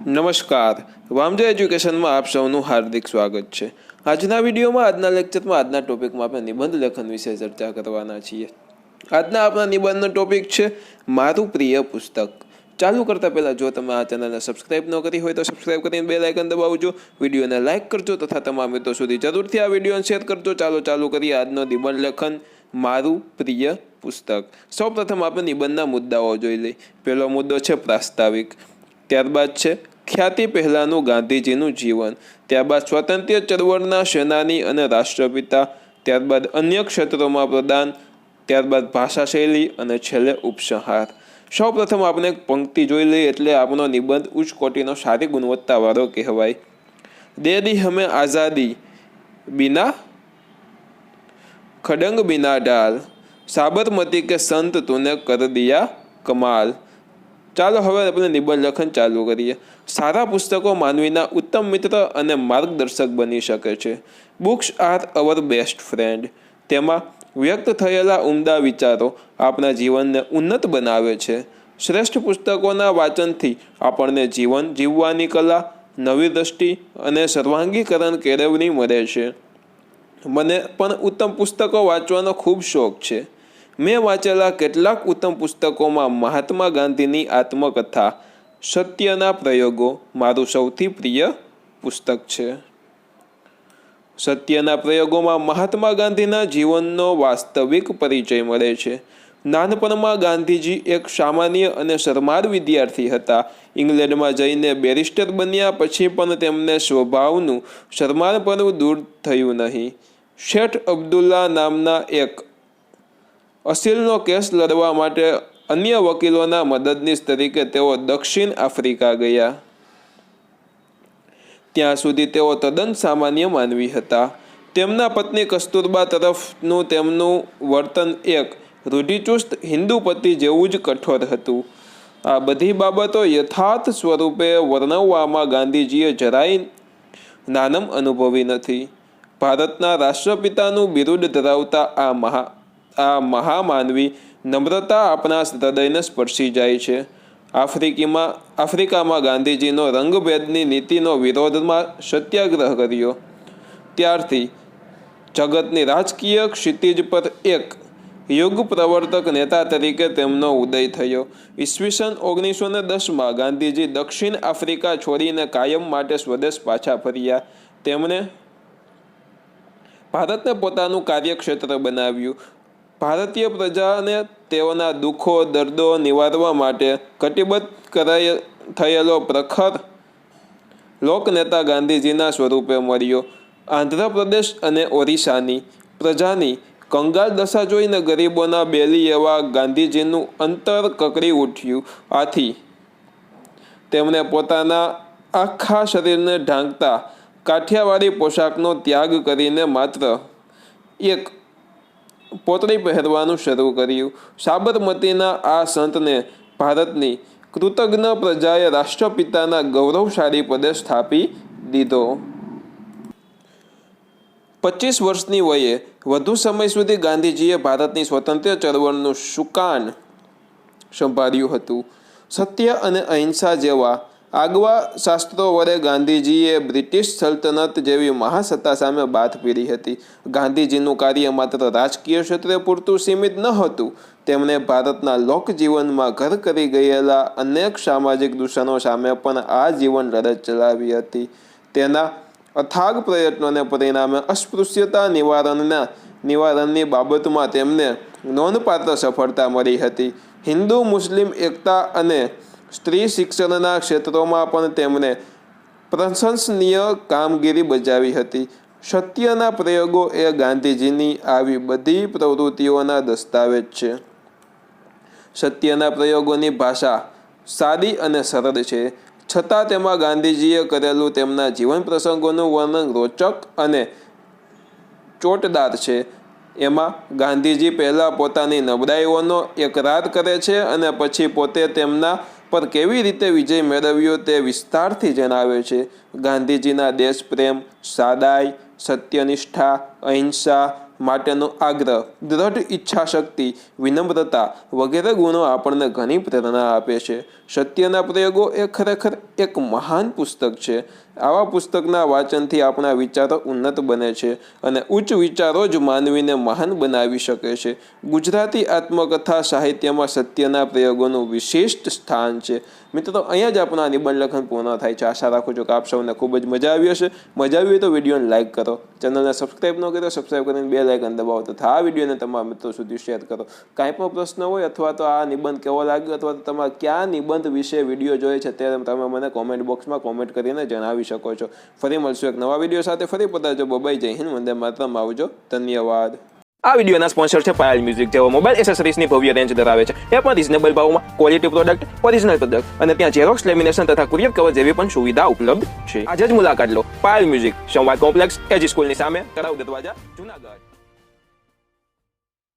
નમસ્કાર, વામજા એજ્યુકેશનમાં આપ સૌનું હાર્દિક સ્વાગત છે। આજના વિડીયોમાં આજના લેક્ચરમાં આજના ટોપિકમાં આપણે નિબંધ લેખન વિશે ચર્ચા કરવાના છીએ। આજના આપણા નિબંધનો ટોપિક છે મારું પ્રિય પુસ્તક। ચાલુ કરતા પહેલાં જો તમે આ ચેનલને સબસ્ક્રાઇબ ન કરી હોય તો સબસ્ક્રાઇબ કરીને બેલ આઇકન દબાવજો, વિડીયોને લાઇક કરજો તથા તમામ મિત્રો સુધી જરૂરથી આ વિડીયોને શેર કરજો। ચાલુ કરીએ આજનો નિબંધ લેખન મારું પ્રિય પુસ્તક। સૌપ્રથમ આપણે નિબંધના મુદ્દાઓ જોઈ લઈએ। પહેલો મુદ્દો છે પ્રાસ્તાવિક, ત્યારબાદ છે ખ્યાતિ પહેલાંનું ગાંધીજીનું જીવન, ત્યારબાદ સ્વાતંત્ર્ય ચળવળના સેનાની અને રાષ્ટ્રપિતા, ત્યારબાદ અન્ય ક્ષેત્રોમાં પ્રદાન, ત્યારબાદ ભાષા શૈલી અને છેલ્લે ઉપસંહાર। સૌપ્રથમ આપણે એક પંક્તિ જોઈ લઈએ એટલે આપણો નિબંધ ઉચ્ચ કોટીનો સારી ગુણવત્તાવાળો કહેવાય। દે દી હમે આઝાદી બિના ખડંગ બિના ઢાલ, સાબરમતી કે સંત તુને કર દિયા કમાલ। ચાલો હવે આપણે નિબંધ લેખન ચાલુ કરીએ। સારા પુસ્તકો માનવીના ઉત્તમ મિત્ર અને માર્ગદર્શક બની શકે છે। Books are our best friend. તેમાં વ્યક્ત થયેલા ઉમદા વિચારો આપણા જીવનને ઉન્નત બનાવે છે। શ્રેષ્ઠ પુસ્તકોના વાંચનથી આપણને જીવન જીવવાની કલા, નવી દ્રષ્ટિ અને સર્વાંગીકરણ કેળવણી મળે છે। મને પણ ઉત્તમ પુસ્તકો વાંચવાનો ખૂબ શોખ છે। મેં વાંચેલા કેટલાક ઉત્તમ પુસ્તકોમાં મહાત્મા ગાંધીની આત્મકથા સત્યના પ્રયોગો મારું સૌથી પ્રિય પુસ્તક છે। સત્યના પ્રયોગોમાં મહાત્મા ગાંધીના જીવનનો વાસ્તવિક પરિચય મળે છે। નાનપણમાં ગાંધીજી એક સામાન્ય અને શરમાળ વિદ્યાર્થી હતા। ઇંગ્લેન્ડમાં જઈને બેરિસ્ટર બન્યા પછી પણ તેમને સ્વભાવનું શરમાળપણું દૂર થયું નહીં। શેઠ અબ્દુલ્લા નામના એક અસીલનો કેસ લડવા માટે અન્ય વકીલોના મદદનીશ તરીકે તેઓ દક્ષિણ આફ્રિકા ગયા। ત્યાં સુધી તેઓ તદ્દન સામાન્ય માનવી હતા। તેમના પત્ની કસ્તુરબા તરફનું તેમનું વર્તન એક રૂઢિચુસ્ત હિન્દુ પતિ જેવું જ કઠોર હતું। આ બધી બાબતો યથાર્થ સ્વરૂપે વર્ણવવામાં ગાંધીજીએ જરાય નાનમ અનુભવી નથી। ભારતના રાષ્ટ્રપિતાનું બિરુદ ધરાવતા આ મહામાનવી નમ્રતા આપણા હૃદયને સ્પર્શી જાય છે। આફ્રિકામાં ગાંધીજીનો રંગભેદની નીતિનો વિરોધમાં સત્યાગ્રહ કર્યો। ત્યારથી જગતની રાજકીય ક્ષિતિજ પર એક યુગ પ્રવર્તક નેતા તરીકે તેમનો ઉદય થયો। ઈસવીસન 1910માં ગાંધીજી દક્ષિણ આફ્રિકા છોડીને કાયમ માટે સ્વદેશ પાછા ફર્યા। તેમણે ભારતને પોતાનું કાર્યક્ષેત્ર બનાવ્યું। ભારતીય પ્રજાને તેઓના દુઃખો દર્દો નિવારવા માટે કટિબદ્ધ થયેલો પ્રખર લોકનેતા ગાંધીજીના સ્વરૂપે મળ્યો। આંધ્રપ્રદેશ અને ઓરિસ્સાની પ્રજાની કંગાળ દશા જોઈને ગરીબોના બેલી એવા ગાંધીજીનું અંતર કકડી ઉઠ્યું। આથી તેમણે પોતાના આખા શરીરને ઢાંકતા કાઠિયાવાડી પોશાકનો ત્યાગ કરીને માત્ર એક પોતળી પહેરવાનું શરૂ કર્યું। સાબરમતીના આ સંતને ભારતની કૃતજ્ઞ પ્રજાએ રાષ્ટ્રપિતાના ગૌરવશાળી પદે સ્થાપી દીધો। 25 વર્ષની વયે વધુ સમય સુધી ગાંધીજીએ ભારતની સ્વતંત્ર્ય ચળવળનું સુકાન સંભાળ્યું હતું। સત્ય અને અહિંસા જેવા આગવા શાસ્ત્રો વડે ગાંધીજીએ બ્રિટિશ સલ્તનત જેવી મહાસત્તા સામે બાથ ભીડી હતી। ગાંધીજીનું કાર્ય માત્ર રાજકીય ક્ષેત્રે પૂરતું સીમિત ન હતું। તેમણે ભારતના લોકજીવનમાં ઘર કરી ગયેલા અનેક સામાજિક દૂષણો સામે પણ આજીવન લડત ચલાવી હતી। તેના અથાગ પ્રયત્નોને પરિણામે અસ્પૃશ્યતા નિવારણની બાબતમાં તેમને નોંધપાત્ર સફળતા મળી હતી। હિન્દુ મુસ્લિમ એકતા અને સ્ત્રી શિક્ષણના ક્ષેત્રોમાં પણ તેમણે પ્રશંસનીય કામગીરી બજાવી હતી। સત્યના પ્રયોગો એ ગાંધીજીની આવી બધી પ્રવૃત્તિઓના દસ્તાવેજ છે। સત્યના પ્રયોગોની ભાષા સાદી અને સરળ છે, છતાં તેમાં ગાંધીજીએ કરેલું તેમના જીવન પ્રસંગોનું વર્ણન રોચક અને ચોટદાર છે। એમાં ગાંધીજી પહેલાં પોતાની નબળાઈઓનો એકરાર કરે છે અને પછી પોતે તેમના પર કેવી રીતે વિજય મેળવ્યો તે વિસ્તારથી જણાવે છે। ગાંધીજીના દેશપ્રેમ, સાદાઈ, સત્યનિષ્ઠા, અહિંસા માટેનો આગ્રહ, દ્રઢ ઈચ્છાશક્તિ, વિનમ્રતા વગેરે ગુણો આપણને ઘણી પ્રેરણા આપે છે। સત્યના પ્રયોગો એ ખરેખર એક મહાન પુસ્તક છે. આવા પુસ્તકના વાંચનથી આપણા વિચારો ઉન્નત બને છે અને ઉચ્ચ વિચારો જ માનવીને મહાન બનાવી શકે છે. ગુજરાતી આત્મકથા સાહિત્યમાં સત્યના પ્રયોગોનું વિશિષ્ટ સ્થાન છે. મિત્રો, અહીંયા જ આપણા નિબંધ લખન પૂર્ણ થાય છે. આશા રાખું છું કે આપ સૌને ખૂબ જ મજા આવી હશે. મજા આવી હોય તો વિડીયોને લાઇક કરો, ચેનલને સબસ્ક્રાઈબ ન કરો સબસ્ક્રાઈબ કરીને બેલ આઇકન દબાવો તથા આ વિડીયોને તમારા મિત્રો સુધી શેર કરો. કાંઈ પણ પ્રશ્ન હોય અથવા તો આ નિબંધ કેવો લાગ્યો અથવા તો તમારે કયા નિબંધ વિશે વિડીયો જોઈએ છે તે તમે મને કોમેન્ટ બોક્સમાં કોમેન્ટ કરીને જણાવી શકો છો. ફરી મળશું એક નવા વિડીયો સાથે. ફરી પધારજો. બાય. જય હિન્દ. વંદે માતરમ. આવજો. ધન્યવાદ. આ વિડીયોના સ્પોન્સર છે પાયલ મ્યુઝિક, જેઓ મોબાઈલ એસેસરીઝની ભવ્ય રેન્જ ધરાવે છે. એ પણ રિઝનેબલ ભાવમાં ક્વોલિટી પ્રોડક્ટ, ઓરિજિનલ પ્રોડક્ટ અને ત્યાં ઝેરોક્સ, લેમિનેશન તથા કુરિયર કવર જેવી પણ સુવિધા ઉપલબ્ધ છે. આજે જ મુલાકાત લો. પાયલ મ્યુઝિક, સંવાદ કોમ્પ્લેક્સ, એજી સ્કૂલની સામે, તળાવ દરવાજા, જુનાગઢ.